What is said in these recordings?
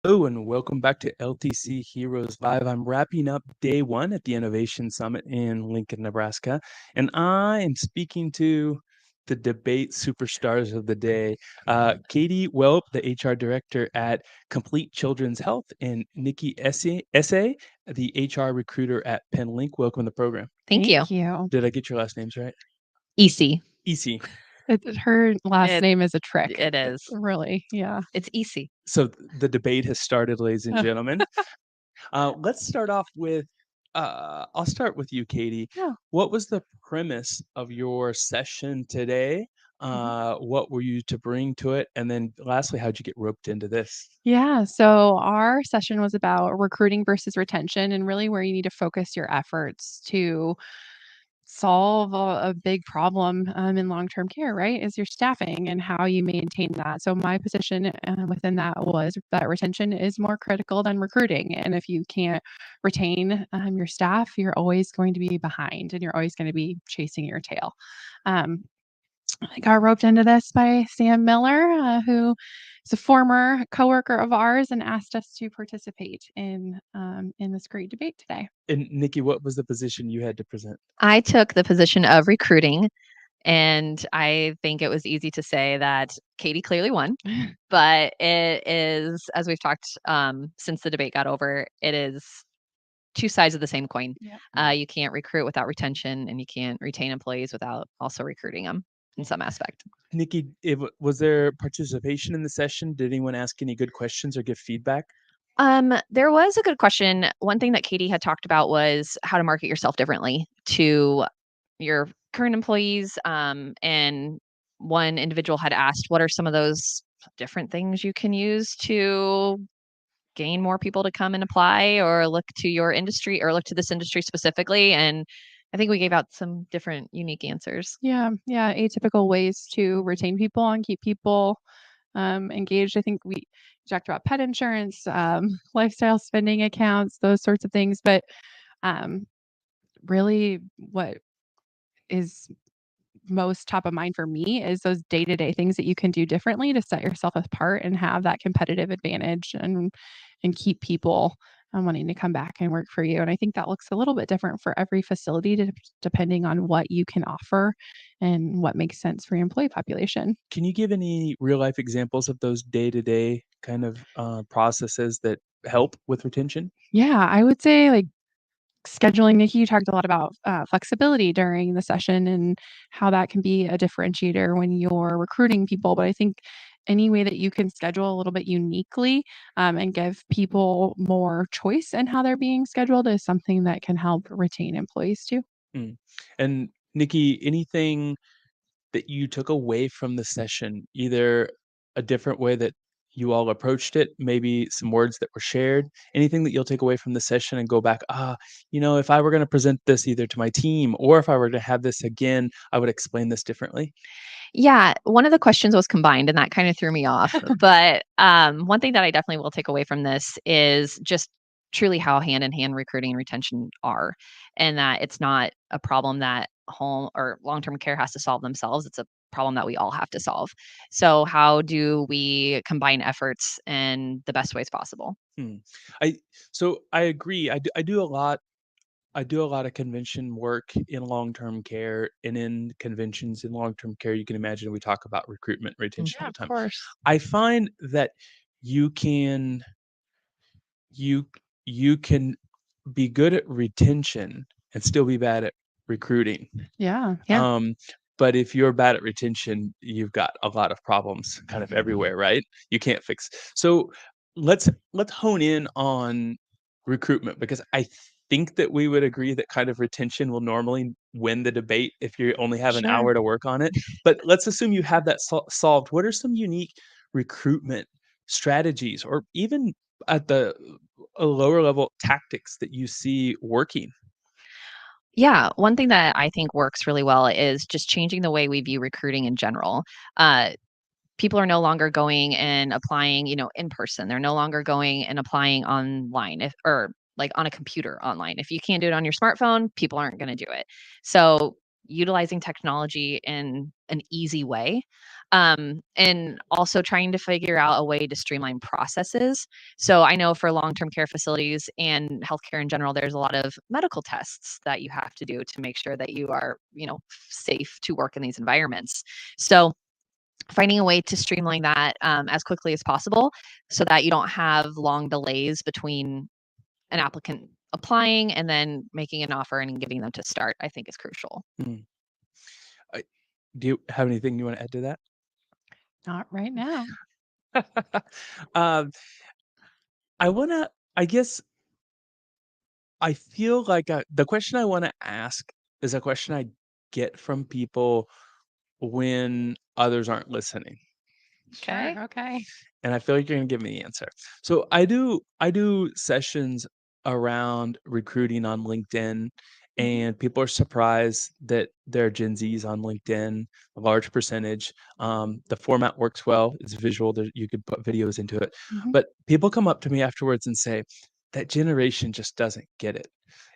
Hello and welcome back to LTC Heroes Live. I'm wrapping up day one at the Innovation Summit in Lincoln, Nebraska, and I am speaking to the debate superstars of the day, Katie Welp, the HR director at Complete Children's Health, and Nikki Essay, the HR recruiter at PennLink. Welcome to the program. Thank you. Did I get your last names right? Easy. Easy. Her last name is a trick. It is. Really, yeah. It's easy. So the debate has started, ladies and gentlemen. Let's start off with, I'll start with you, Katie. Yeah. What was the premise of your session today? What were you to bring to it? And then lastly, how'd you get roped into this? Yeah. So our session was about recruiting versus retention and really where you need to focus your efforts to solve a big problem in long-term care, right? Is your staffing and how you maintain that. So my position within that was that retention is more critical than recruiting. And if you can't retain your staff, you're always going to be behind and you're always going to be chasing your tail. I got roped into this by Sam Miller, who is a former coworker of ours and asked us to participate in this great debate today. And Nikki, what was the position you had to present? I took the position of recruiting, and I think it was easy to say that Katie clearly won, but it is, as we've talked since the debate got over, it is two sides of the same coin. Yeah. You can't recruit without retention, and you can't retain employees without also recruiting them in some aspect. Nikki, was there participation in the session? Did anyone ask any good questions or give feedback? There was a good question. One thing that Katie had talked about was how to market yourself differently to your current employees. And one individual had asked, what are some of those different things you can use to gain more people to come and apply or look to your industry or look to this industry specifically? And I think we gave out some different unique answers. Yeah. Atypical ways to retain people and keep people engaged. I think we talked about pet insurance, lifestyle spending accounts, those sorts of things. But really, what is most top of mind for me is those day-to-day things that you can do differently to set yourself apart and have that competitive advantage and keep people wanting to come back and work for you. And I think that looks a little bit different for every facility depending on what you can offer and what makes sense for your employee population. Can you give any real life examples of those day-to-day kind of processes that help with retention? Yeah, I would say like scheduling. Nikki, you talked a lot about flexibility during the session and how that can be a differentiator when you're recruiting people. But I think any way that you can schedule a little bit uniquely and give people more choice in how they're being scheduled is something that can help retain employees too. And Nikki, anything that you took away from the session, either a different way that you all approached it, maybe some words that were shared, anything that you'll take away from the session and go back, if I were going to present this either to my team or if I were to have this again, I would explain this differently? Yeah, one of the questions was combined, and that kind of threw me off. But one thing that I definitely will take away from this is just truly how hand in hand recruiting and retention are, and that it's not a problem that home or long-term care has to solve themselves. It's a problem that we all have to solve. So how do we combine efforts in the best ways possible? I agree. I do a lot. I do a lot of convention work in long-term care, and in conventions in long-term care, you can imagine we talk about recruitment, retention all the time. Of course. I find that you can you can be good at retention and still be bad at recruiting. Yeah. But if you're bad at retention, you've got a lot of problems kind of everywhere, right? You can't fix. So let's hone in on recruitment, because I think that we would agree that kind of retention will normally win the debate if you only have an Sure. hour to work on it. But let's assume you have that solved. What are some unique recruitment strategies, or even at a lower level tactics that you see working? Yeah, one thing that I think works really well is just changing the way we view recruiting in general. People are no longer going and applying, in person. They're no longer going and applying online or like on a computer online. If you can't do it on your smartphone, people aren't going to do it. So utilizing technology in an easy way, and also trying to figure out a way to streamline processes. So I know for long-term care facilities and healthcare in general, there's a lot of medical tests that you have to do to make sure that you are, safe to work in these environments. So finding a way to streamline that as quickly as possible so that you don't have long delays between an applicant applying and then making an offer and getting them to start, I think is crucial. Do you have anything you want to add to that? Not right now. um, I guess I feel like the question I want to ask is a question I get from people when others aren't listening. Okay. Sure. Okay. And I feel like you're gonna give me the answer. So I do sessions around recruiting on LinkedIn, and people are surprised that there are Gen Zs on LinkedIn, a large percentage. The format works well. It's visual. You could put videos into it. Mhm. But people come up to me afterwards and say, that generation just doesn't get it.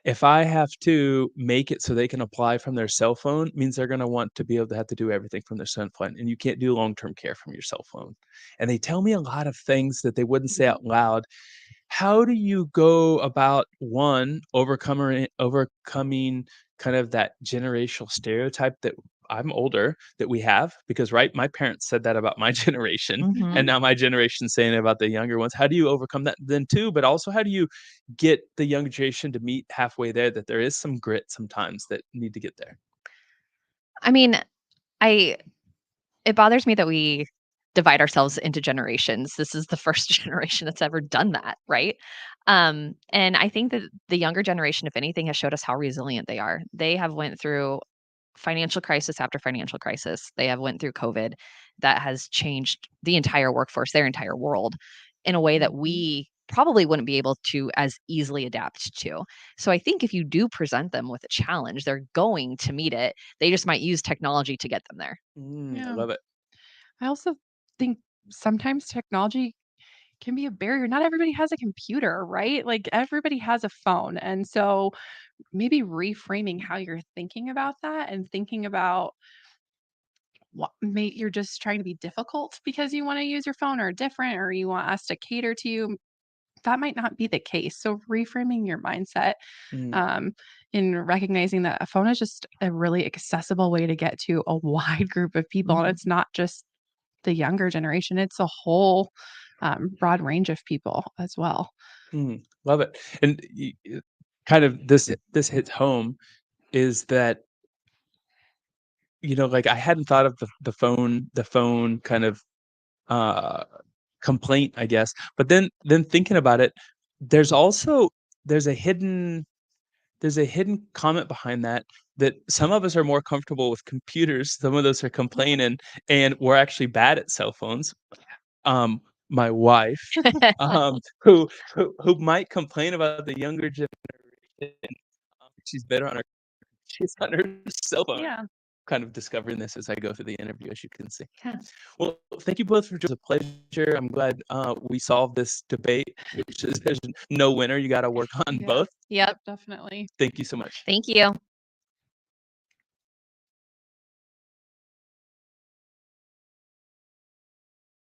If I have to make it so they can apply from their cell phone, means they're gonna want to be able to have to do everything from their cell phone, and you can't do long-term care from your cell phone. And they tell me a lot of things that they wouldn't say out loud. How do you go about, one, overcoming kind of that generational stereotype that I'm older that we have? Because, right, my parents said that about my generation, Mhm. and now my generation's saying it about the younger ones. How do you overcome that then too? But also, how do you get the younger generation to meet halfway there, that there is some grit sometimes that need to get there? I mean, it bothers me that we divide ourselves into generations. This is the first generation that's ever done that, right? And I think that the younger generation, if anything, has showed us how resilient they are. They have went through financial crisis after financial crisis. They have went through COVID that has changed the entire workforce, their entire world, in a way that we probably wouldn't be able to as easily adapt to. So I think if you do present them with a challenge, they're going to meet it. They just might use technology to get them there. I Yeah. love it. I also think sometimes technology can be a barrier. Not everybody has a computer, right? Like everybody has a phone. And so maybe reframing how you're thinking about that and thinking about what you're just trying to be difficult because you want to use your phone or different or you want us to cater to you. That might not be the case. So reframing your mindset Mm, um, in recognizing that a phone is just a really accessible way to get to a wide group of people. And it's not just the younger generation, it's a whole broad range of people as well. love it. And kind of this hits home is that, like, I hadn't thought of the phone kind of uh complaint, I guess. But then thinking about it, there's also there's a hidden there's a hidden comment behind that, that some of us are more comfortable with computers, some of us are complaining, and we're actually bad at cell phones. Um, my wife, who might complain about the younger generation, she's better on her she's on her cell phone. Yeah. Kind of discovering this as I go through the interview, as you can see. Yeah. Well, thank you both for just a pleasure. I'm glad we solved this debate. There's no winner. You got to work on Yeah. both. Yep. Definitely. Thank you so much. Thank you.